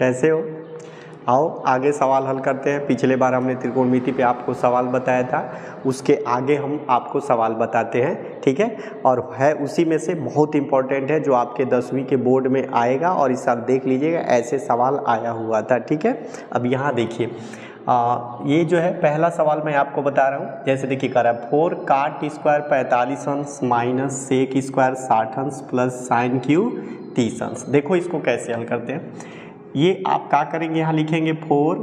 कैसे हो? आओ आगे सवाल हल करते हैं। पिछले बार हमने त्रिकोणमिति पे आपको सवाल बताया था, उसके आगे हम आपको सवाल बताते हैं, ठीक है। और है उसी में से बहुत इंपॉर्टेंट है जो आपके 10वीं के बोर्ड में आएगा और इस साल देख लीजिएगा ऐसे सवाल आया हुआ था, ठीक है। अब यहाँ देखिए ये जो है पहला सवाल मैं आपको बता रहा हूँ। जैसे देखिए कह रहा है 4 cot स्क्वायर 45 अंश माइनस सेक स्क्वायर 60 अंश प्लस साइन क्यू 30 अंश। देखो इसको कैसे हल करते हैं। ये आप क्या करेंगे, यहाँ लिखेंगे 4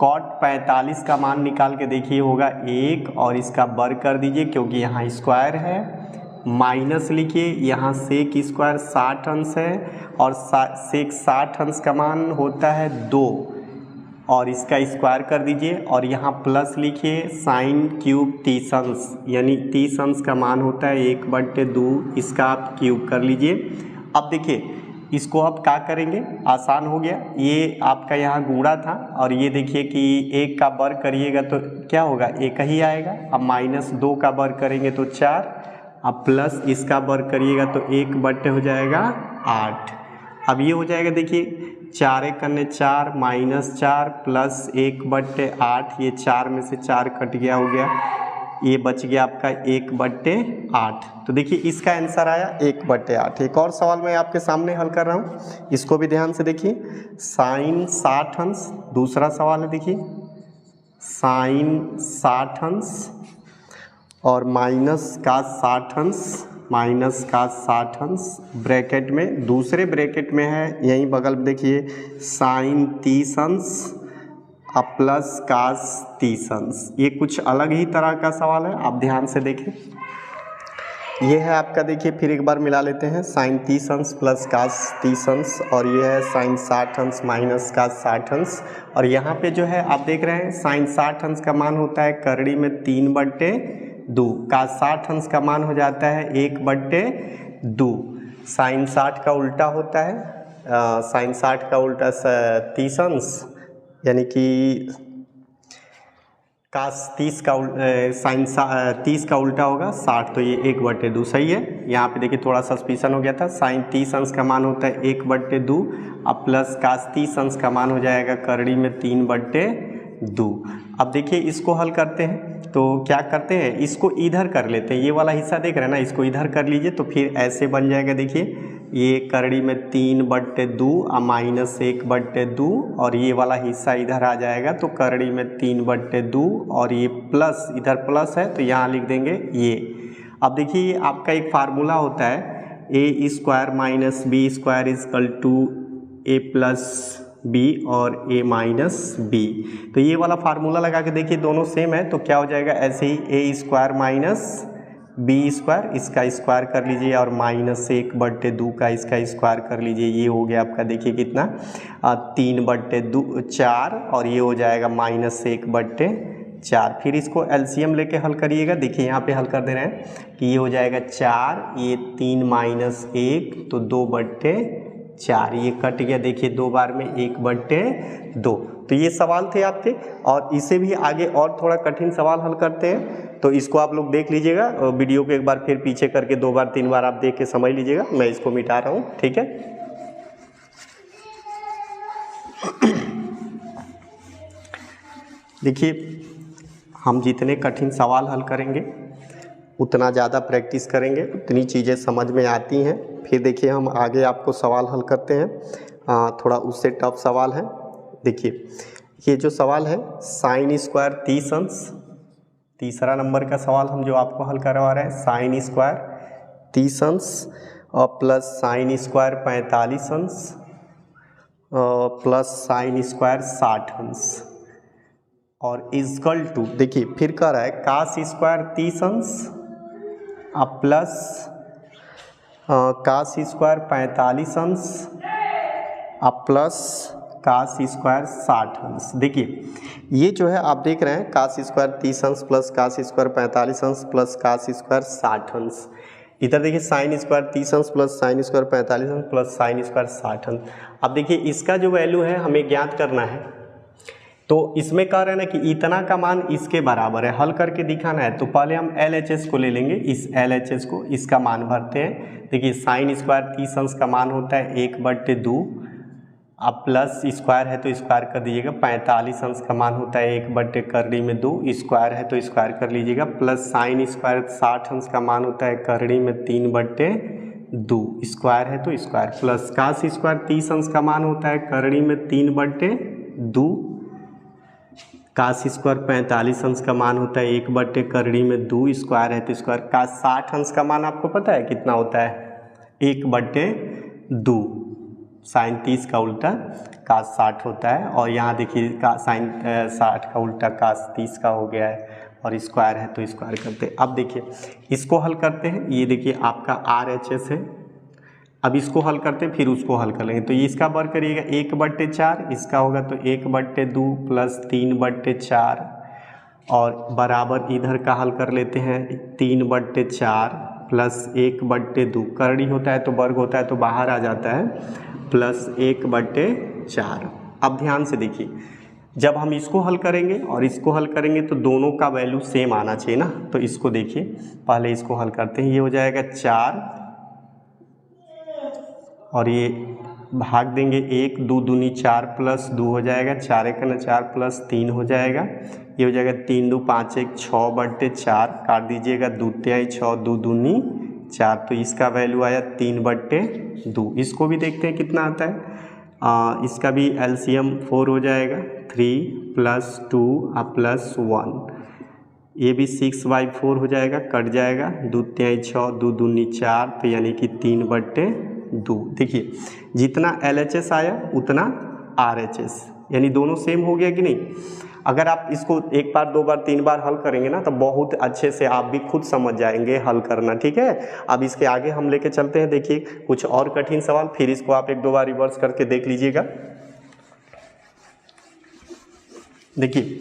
cot 45 का मान निकाल के देखिए होगा 1 और इसका वर्ग कर दीजिए क्योंकि यहाँ स्क्वायर है, माइनस लिखिए यहाँ सेक स्क्वायर 60 अंश है और सेक 60 अंश का मान होता है 2 और इसका स्क्वायर कर दीजिए और यहाँ प्लस लिखिए साइन क्यूब 30 अंश, यानी 30 अंश का मान होता है 1/2, इसका आप क्यूब कर लीजिए। अब देखिए इसको अब क्या करेंगे, आसान हो गया। ये आपका यहाँ गुणा था और ये देखिए कि 1 का वर्ग करिएगा तो क्या होगा, 1 ही आएगा। अब -2 का वर्ग करेंगे तो 4, अब प्लस इसका वर्ग करिएगा तो 1 हो जाएगा 8। अब ये हो जाएगा देखिए 4 × 4 -4 प्लस 1/8, ये 4 में से 4 कट गया, हो गया, ये बच गया आपका 1/8। तो देखिए इसका आंसर आया 1/8। एक और सवाल मैं आपके सामने हल कर रहा हूँ, इसको भी ध्यान से देखिए। साइन 60 अंश, दूसरा सवाल है देखिए, साइन 60 अंश और माइनस का 60 अंश, माइनस का 60 अंश ब्रैकेट में, दूसरे ब्रैकेट में है यहीं बगल में देखिए साइन 30 अंश अब प्लस कास 30 अंश। ये कुछ अलग ही तरह का सवाल है, आप ध्यान से देखें। ये है आपका देखिए, फिर एक बार मिला लेते हैं, साइन 30 अंश प्लस कास 30 अंश और ये है साइन 60 अंश माइनस कास 60 अंश। और यहाँ पे जो है आप देख रहे हैं साइन 60 अंश का मान होता है करड़ी में 3/2, कास 60 अंश का मान हो जाता है 1/2। साइन 60 का उल्टा होता है, साइन 60 का उल्टा 30 अंश, यानी कि कास 30 का साइन 30 का उल्टा होगा 60, तो ये 1/2 सही है। यहाँ पे देखिए थोड़ा सस्पिशन हो गया था, साइन 30 अंश का मान होता है 1/2 अब प्लस कास 30 अंश का मान हो जाएगा करड़ी में 3/2। अब देखिए इसको हल करते हैं तो क्या करते हैं, इसको इधर कर लेते हैं, ये वाला हिस्सा देख रहे हैं ना, इसको इधर कर लीजिए तो फिर ऐसे बन जाएगा। देखिए ये करड़ी में 3/2 माइनस 1/2 और ये वाला हिस्सा इधर आ जाएगा तो करड़ी में 3/2 और ये प्लस, इधर प्लस है तो यहाँ लिख देंगे ये। अब देखिए आपका एक फार्मूला होता है a² - b² = a + b और a - b, तो ये वाला फार्मूला लगा के देखिए दोनों सेम है तो क्या हो जाएगा, ऐसे ही a² - b², इसका स्क्वायर कर लीजिए और -1/2 का इसका स्क्वायर कर लीजिए, ये हो गया आपका देखिए कितना 3/2 4 और ये हो जाएगा -1/4। फिर इसको एलसीएम लेके हल करिएगा। देखिए यहाँ पे हल कर दे रहे हैं कि ये हो जाएगा 4, ये 3 - 1 तो 2/4, ये कट गया देखिए 2 बार में 1/2। तो ये सवाल थे आपके, और इसे भी आगे और थोड़ा कठिन सवाल हल करते हैं तो इसको आप लोग देख लीजिएगा, वीडियो को एक बार फिर पीछे करके 2 बार 3 बार आप देख के समझ लीजिएगा। मैं इसको मिटा रहा हूँ, ठीक है। देखिए हम जितने कठिन सवाल हल करेंगे उतना ज़्यादा प्रैक्टिस करेंगे उतनी चीज़ें समझ में आती हैं। फिर देखिए हम आगे आपको सवाल हल करते हैं, थोड़ा उससे टफ सवाल है। देखिए ये जो सवाल है साइन स्क्वायर 30 अंश, तीसरा नंबर का सवाल हम जो आपको हल करवा रहे हैं, साइन स्क्वायर 30 अंश और प्लस साइन स्क्वायर 45 अंश प्लस साइन स्क्वायर 60 अंश और इक्वल टू, देखिए फिर कह रहा है कास स्क्वायर 30 अंश अब प्लस कास स्क्वायर 45 अंश अब प्लस कास स्क्वायर 60 अंश। देखिए ये जो है आप देख रहे हैं कास स्क्वायर 30 अंश प्लस कास स्क्वायर 45 अंश प्लस कास स्क्वायर 60 अंश। इधर देखिए साइन स्क्वायर 30 अंश प्लस साइन स्क्वायर 45 अंश प्लस साइन स्क्वायर 60 अंश। अब देखिए इसका जो वैल्यू है हमें ज्ञात करना है, तो इसमें कह रहे हैं ना कि इतना का मान इसके बराबर है, हल करके दिखाना है। तो पहले हम LHS को ले लेंगे, इस LHS को, इसका मान भरते हैं। देखिए साइन स्क्वायर 30 अंश का मान होता है 1/2 अब प्लस स्क्वायर है तो स्क्वायर कर दीजिएगा, 45 अंश का मान होता है 1/2 स्क्वायर है तो स्क्वायर कर लीजिएगा, प्लस साइन स्क्वायर 60 अंश का मान होता है 3/2 स्क्वायर है तो स्क्वायर, प्लस कास स्क्वायर 30 अंश का मान होता है 3/2, कास स्क्वायर 45 अंश का मान होता है 1/2 स्क्वायर है तो स्क्वायर, कास 60 अंश का मान आपको पता है कितना होता है 1/2, साइन 30 का उल्टा कास 60 होता है, और यहाँ देखिए का साइन 60 का उल्टा कास 30 का हो गया है, और स्क्वायर है तो स्क्वायर करते हैं। अब देखिए इसको हल करते हैं, ये देखिए आपका RHS है, अब इसको हल करते हैं फिर उसको हल कर लेंगे, तो ये इसका वर्ग करिएगा 1/4, इसका होगा तो 1/2 प्लस 3/4, और बराबर इधर का हल कर लेते हैं 3/4 प्लस 1/2, करड़ी होता है तो वर्ग होता है तो बाहर आ जाता है, प्लस 1/4। अब ध्यान से देखिए, जब हम इसको हल करेंगे और इसको हल करेंगे तो दोनों का वैल्यू सेम आना चाहिए ना, तो इसको देखिए पहले इसको हल करते हैं, ये हो जाएगा 4 और ये भाग देंगे 1, 2 दूनी 4 प्लस 2 हो जाएगा, 4 1 4 प्लस 3 हो जाएगा, ये हो जाएगा 3 2 5 1 6/4, काट दीजिएगा 2 3 6 2 दूनी 4, तो इसका वैल्यू आया 3/2। इसको भी देखते हैं कितना आता है, इसका भी LCM 4 हो जाएगा, 3 + 2 + 1, ये भी 6/4 हो जाएगा, कट जाएगा 2 3 6 2 दूनी 4, तो यानी कि 3/2। देखिए जितना LHS आया उतना RHS, यानी दोनों सेम हो गया कि नहीं। अगर आप इसको एक बार 2 बार 3 बार हल करेंगे ना तो बहुत अच्छे से आप भी खुद समझ जाएंगे हल करना, ठीक है। अब इसके आगे हम लेके चलते हैं, देखिए कुछ और कठिन सवाल, फिर इसको आप 1 2 बार रिवर्स करके देख लीजिएगा। देखिए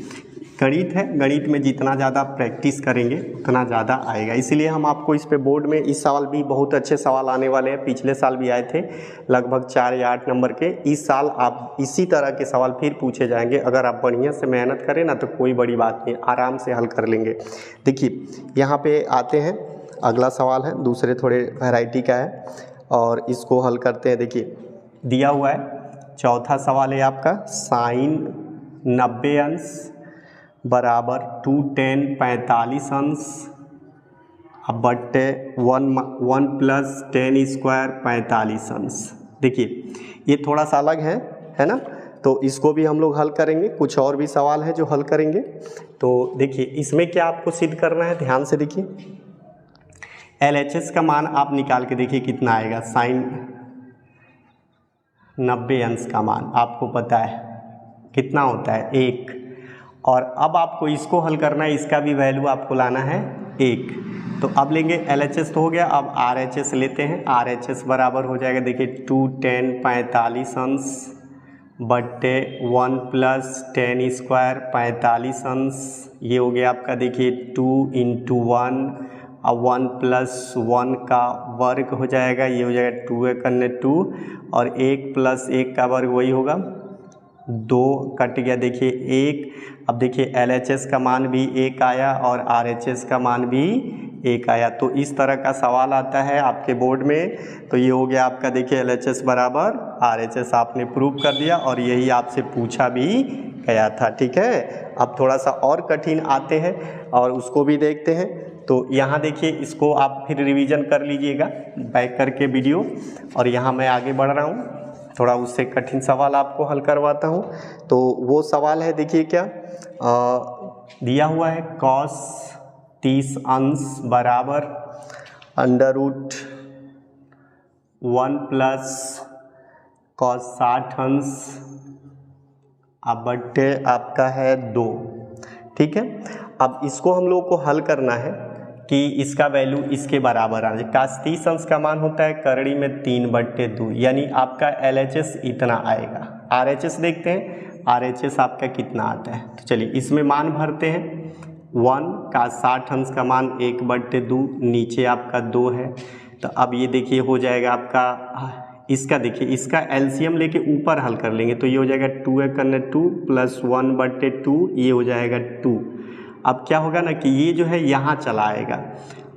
गणित है, गणित में जितना ज़्यादा प्रैक्टिस करेंगे उतना ज़्यादा आएगा, इसीलिए हम आपको इस पे बोर्ड में इस साल भी बहुत अच्छे सवाल आने वाले हैं, पिछले साल भी आए थे लगभग 4 या 8 नंबर के, इस साल आप इसी तरह के सवाल फिर पूछे जाएंगे, अगर आप बढ़िया से मेहनत करें ना तो कोई बड़ी बात नहीं, आराम से हल कर लेंगे। देखिए यहाँ पे आते हैं, अगला सवाल है दूसरे थोड़े वैरायटी का है और इसको हल करते हैं। देखिए दिया हुआ है, चौथा सवाल है आपका, साइन 90 अंश बराबर 2 tan 45 अंश बट्टे 1 + tan स्क्वायर 45 अंश। देखिए ये थोड़ा सा अलग है ना, तो इसको भी हम लोग हल करेंगे, कुछ और भी सवाल है जो हल करेंगे। तो देखिए इसमें क्या आपको सिद्ध करना है, ध्यान से देखिए, LHS का मान आप निकाल के देखिए कितना आएगा, साइन 90 अंश का मान आपको पता है कितना होता है 1, और अब आपको इसको हल करना है, इसका भी वैल्यू आपको लाना है 1, तो अब लेंगे LHS तो हो गया, अब RHS लेते हैं, RHS बराबर हो जाएगा देखिए 2 tan 45 अंश बट्टे 1 + tan स्क्वायर 45 अंश, ये हो गया आपका देखिए 2 × 1 और 1 + 1 का वर्ग हो जाएगा, ये हो जाएगा 2 × 2 और 1 + 1 का वर्ग वही होगा 2, कट गया देखिए 1। अब देखिए LHS का मान भी 1 आया और RHS का मान भी 1 आया, तो इस तरह का सवाल आता है आपके बोर्ड में, तो ये हो गया आपका देखिए LHS बराबर RHS, आपने प्रूव कर दिया और यही आपसे पूछा भी गया था, ठीक है। अब थोड़ा सा और कठिन आते हैं और उसको भी देखते हैं, तो यहाँ देखिए इसको आप फिर रिवीजन कर लीजिएगा बैक करके वीडियो, और यहाँ मैं आगे बढ़ रहा हूँ, थोड़ा उससे कठिन सवाल आपको हल करवाता हूँ। तो वो सवाल है देखिए क्या दिया हुआ है, cos 30 अंश बराबर √1 + cos 60 अंश बट्टे आपका है 2, ठीक है। अब इसको हम लोग को हल करना है कि इसका वैल्यू इसके बराबर आ जाए, cos 30 अंश का मान होता है करड़ी में 3/2, यानी आपका LHS इतना आएगा। RHS देखते हैं, RHS आपका कितना आता है, तो चलिए इसमें मान भरते हैं, 1 cos 60 अंश का मान 1/2, नीचे आपका 2 है, तो अब ये देखिए हो जाएगा आपका, इसका देखिए इसका LCM लेके ऊपर हल कर लेंगे, तो ये हो जाएगा 2 × 2 + 1/2, ये हो जाएगा 2। अब क्या होगा ना कि ये जो है यहाँ चला आएगा,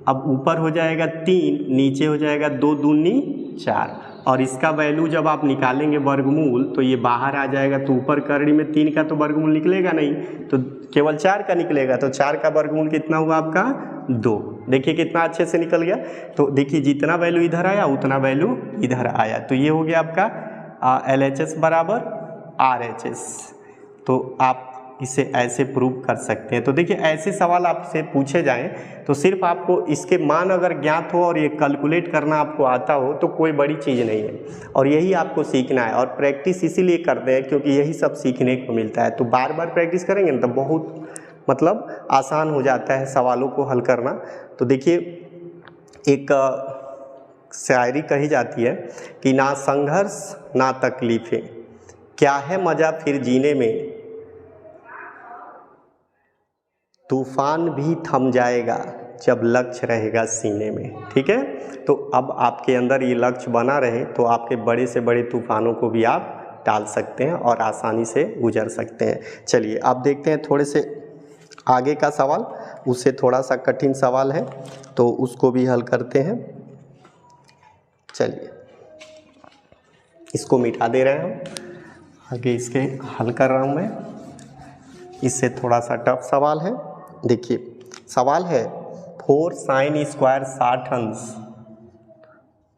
अब ऊपर हो जाएगा 3, नीचे हो जाएगा 2 दूनी 4, और इसका वैल्यू जब आप निकालेंगे वर्गमूल तो ये बाहर आ जाएगा, तो ऊपर करड़ी में 3 का तो वर्गमूल निकलेगा नहीं, तो केवल 4 का निकलेगा, तो 4 का वर्गमूल कितना हुआ आपका 2। देखिए कितना अच्छे से निकल गया। तो देखिए जितना वैल्यू इधर आया उतना वैल्यू इधर आया, तो ये हो गया आपका LHS बराबर RHS। तो आप इसे ऐसे प्रूव कर सकते हैं। तो देखिए ऐसे सवाल आपसे पूछे जाएं तो सिर्फ आपको इसके मान अगर ज्ञात हो और ये कैलकुलेट करना आपको आता हो तो कोई बड़ी चीज़ नहीं है, और यही आपको सीखना है। और प्रैक्टिस इसीलिए करते हैं क्योंकि यही सब सीखने को मिलता है। तो बार बार प्रैक्टिस करेंगे ना तो बहुत मतलब आसान हो जाता है सवालों को हल करना। तो देखिए एक शायरी कही जाती है कि ना संघर्ष ना तकलीफ़ें, क्या है मज़ा फिर जीने में, तूफान भी थम जाएगा जब लक्ष्य रहेगा सीने में। ठीक है, तो अब आपके अंदर ये लक्ष्य बना रहे तो आपके बड़े से बड़े तूफानों को भी आप टाल सकते हैं और आसानी से गुजर सकते हैं। चलिए अब देखते हैं थोड़े से आगे का सवाल, उससे थोड़ा सा कठिन सवाल है तो उसको भी हल करते हैं। चलिए इसको मिटा दे रहे हैं हम, आगे इसके हल कर रहा हूँ मैं। इससे थोड़ा सा टफ सवाल है। देखिए सवाल है 4 sin स्क्वायर 60 अंश,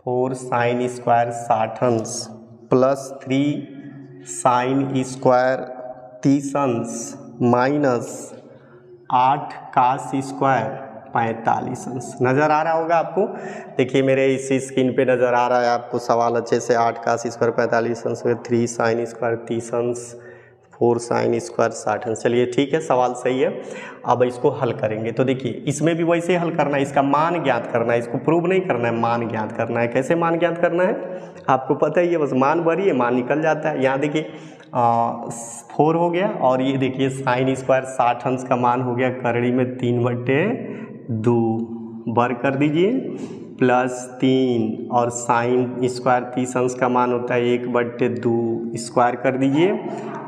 4 sin स्क्वायर 60 अंश प्लस 3 sin स्क्वायर 30 अंश माइनस 8 cos स्क्वायर 45 अंश। नज़र आ रहा होगा आपको, देखिए मेरे इसी स्क्रीन पे नज़र आ रहा है आपको सवाल अच्छे से। 8 cos स्क्वायर 45 अंश, 3 sin स्क्वायर 30 अंश, 4 sin स्क्वायर 60 अंश। चलिए ठीक है, सवाल सही है। अब इसको हल करेंगे तो देखिए इसमें भी वैसे हल करना है, इसका मान ज्ञात करना है, इसको प्रूव नहीं करना है, मान ज्ञात करना है। कैसे मान ज्ञात करना है आपको पता ही है, बस मान भरिए मान निकल जाता है। यहाँ देखिए 4 हो गया और ये देखिए साइन स्क्वायर 60 अंश का मान हो गया करड़ी में 3/2 बर कर दीजिए प्लस 3 और साइन स्क्वायर 30 अंश का मान होता है 1/2 स्क्वायर कर दीजिए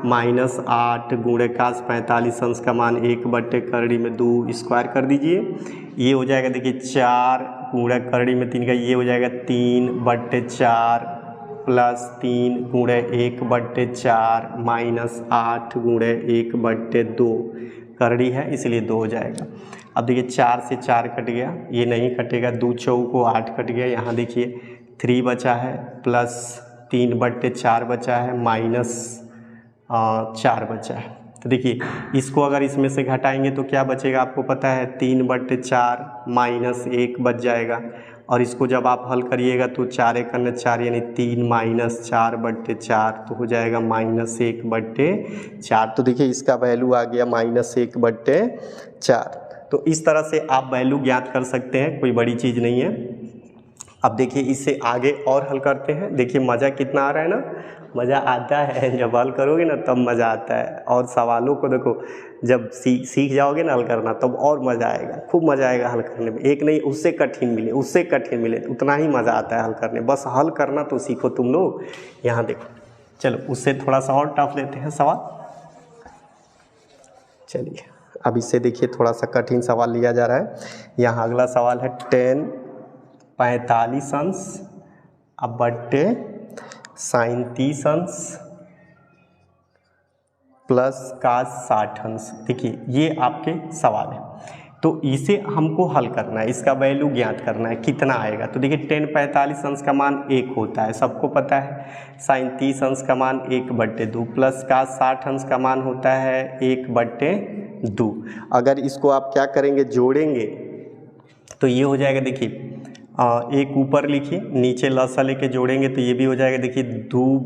माइनस 8 गुणे कास 45 अंश का मान 1/करड़ी में 2 स्क्वायर कर दीजिए। ये हो जाएगा देखिए 4 गुणे करड़ी में 3 का ये हो जाएगा 3/4 प्लस 3 गुणे 1/4 माइनस 8 गुणे 1/2 करड़ी है इसलिए 2 हो जाएगा। अब देखिए 4 से 4 कट गया, ये नहीं कटेगा, 2 चौको 8 कट गया। यहाँ देखिए 3 बचा है प्लस 3/4 बचा है माइनस 4 बचा है। तो देखिए इसको अगर इसमें से घटाएंगे तो क्या बचेगा आपको पता है, 3/4 माइनस 1 बच जाएगा। और इसको जब आप हल करिएगा तो 4 × 4 यानी 3 माइनस 4/4 तो हो जाएगा -1/4। तो देखिए इसका वैल्यू आ गया -1/4। तो इस तरह से आप वैल्यू ज्ञात कर सकते हैं, कोई बड़ी चीज़ नहीं है। अब देखिए इससे आगे और हल करते हैं। देखिए मज़ा कितना आ रहा है ना, मज़ा आता है जब हल करोगे ना तब मज़ा आता है। और सवालों को देखो जब सीख जाओगे ना हल करना तब और मज़ा आएगा, खूब मज़ा आएगा हल करने में। एक नहीं उससे कठिन मिले उससे कठिन मिले उतना ही मज़ा आता है हल करने, बस हल करना तो सीखो तुम लोग। यहाँ देखो चलो उससे थोड़ा सा और टफ लेते हैं सवाल। चलिए अब इससे देखिए थोड़ा सा कठिन सवाल लिया जा रहा है। यहाँ अगला सवाल है 10 45 अंश अब बट्टे साइन 30 अंश प्लस कास 60 अंश। देखिए ये आपके सवाल है, तो इसे हमको हल करना है, इसका वैल्यू ज्ञात करना है कितना आएगा। तो देखिए 10 45 अंश का मान 1 होता है, सबको पता है। साइन 30 अंश का मान 1/2 प्लस कास 60 अंश का मान होता है 1/2। अगर इसको आप क्या करेंगे जोड़ेंगे तो ये हो जाएगा, देखिए एक ऊपर लिखिए नीचे लसा लेके जोड़ेंगे तो ये भी हो जाएगा देखिए 2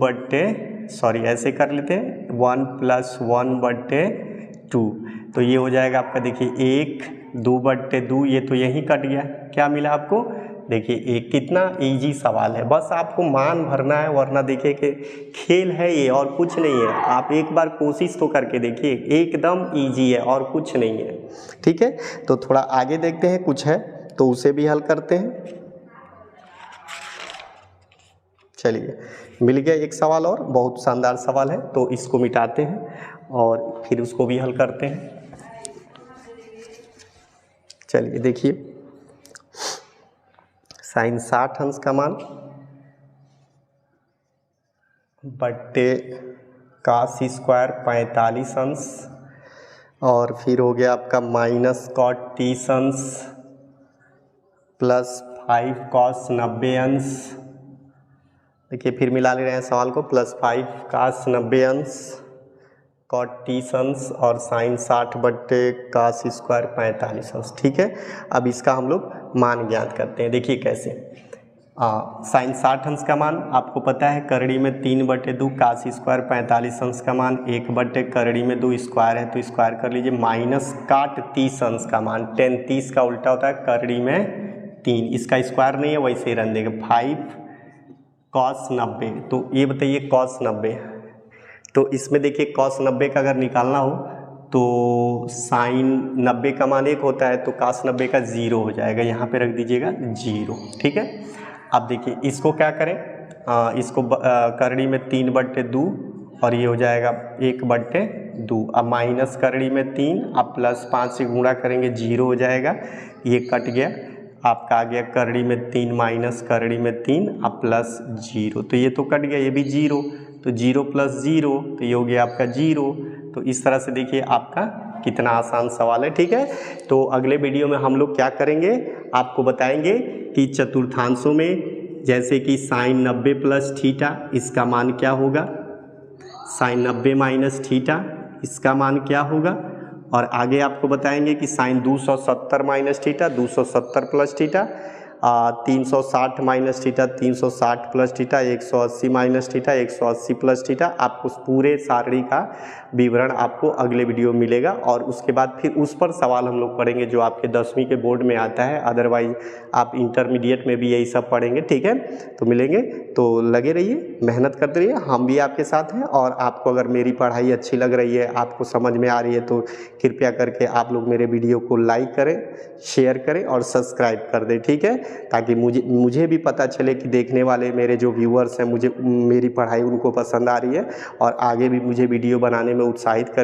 ऐसे कर लेते हैं 1 + 1/2। तो ये हो जाएगा आपका देखिए 1 2/2, ये तो यहीं कट गया। क्या मिला आपको, देखिए एक कितना इजी सवाल है, बस आपको मान भरना है, वरना देखिए कि खेल है ये और कुछ नहीं है। आप एक बार कोशिश तो करके देखिए, एकदम इजी है और कुछ नहीं है। ठीक है, तो थोड़ा आगे देखते हैं, कुछ है तो उसे भी हल करते हैं। चलिए मिल गया एक सवाल और, बहुत शानदार सवाल है, तो इसको मिटाते हैं और फिर उसको भी हल करते हैं। चलिए देखिए साइन 60 अंश का मान बट्टे cos स्क्वायर 45 अंश, और फिर हो गया आपका माइनस cot 30 अंश प्लस 5 cos 90 अंश। देखिए फिर मिला ले रहे हैं सवाल को, प्लस 5 cos 90 अंश cot 30 अंश और साइन 60 बट्टे cos स्क्वायर 45 अंश। ठीक है, अब इसका हम लोग मान ज्ञात करते हैं। देखिए कैसे, साइन 60 अंश का मान आपको पता है, करड़ी में 3/2 cos स्क्वायर 45 अंश का मान 1/, करड़ी में 2 स्क्वायर है तो स्क्वायर कर लीजिए, माइनस cot 30 अंश का मान, 10 30 का उल्टा होता है करड़ी में 3, इसका स्क्वायर नहीं है वैसे ही रन देगा, 5 cos 90। तो ये बताइए cos 90, तो इसमें देखिए cos 90 का अगर निकालना हो तो साइन 90 का मान 1 होता है तो cos 90 का 0 हो जाएगा, यहाँ पे रख दीजिएगा 0। ठीक है, अब देखिए इसको क्या करें, इसको करड़ी में 3/2 और ये हो जाएगा 1/2, अब माइनस करड़ी में 3, अब प्लस 5 से गुणा करेंगे 0 हो जाएगा, ये कट गया, आपका आ गया करड़ी में 3 माइनस करड़ी में 3 अब प्लस 0, तो ये तो कट गया, ये भी 0, तो 0 प्लस 0 तो ये हो गया आपका 0। तो इस तरह से देखिए आपका कितना आसान सवाल है। ठीक है, तो अगले वीडियो में हम लोग क्या करेंगे, आपको बताएंगे कि चतुर्थांशों में जैसे कि साइन 90 प्लस थीटा इसका मान क्या होगा, साइन 90 माइनस थीटा इसका मान क्या होगा, और आगे आपको बताएंगे कि sine 270 minus theta 270 plus theta, 360 minus theta 360 plus theta, 180 minus theta 180 plus theta. आपको पूरे सारणी का विवरण आपको अगले वीडियो में मिलेगा, और उसके बाद फिर उस पर सवाल हम लोग पढ़ेंगे जो आपके 10वीं के बोर्ड में आता है, अदरवाइज आप इंटरमीडिएट में भी यही सब पढ़ेंगे। ठीक है, तो मिलेंगे, तो लगे रहिए, मेहनत करते रहिए, हम भी आपके साथ हैं। और आपको अगर मेरी पढ़ाई अच्छी लग रही है, आपको समझ में आ रही है, तो कृपया करके आप लोग मेरे वीडियो को लाइक करें, शेयर करें और सब्सक्राइब कर दें। ठीक है, ताकि मुझे भी पता चले कि देखने वाले मेरे जो व्यूअर्स हैं, मुझे मेरी पढ़ाई उनको पसंद आ रही है और आगे भी मुझे वीडियो बनाने में उत्साहित करें।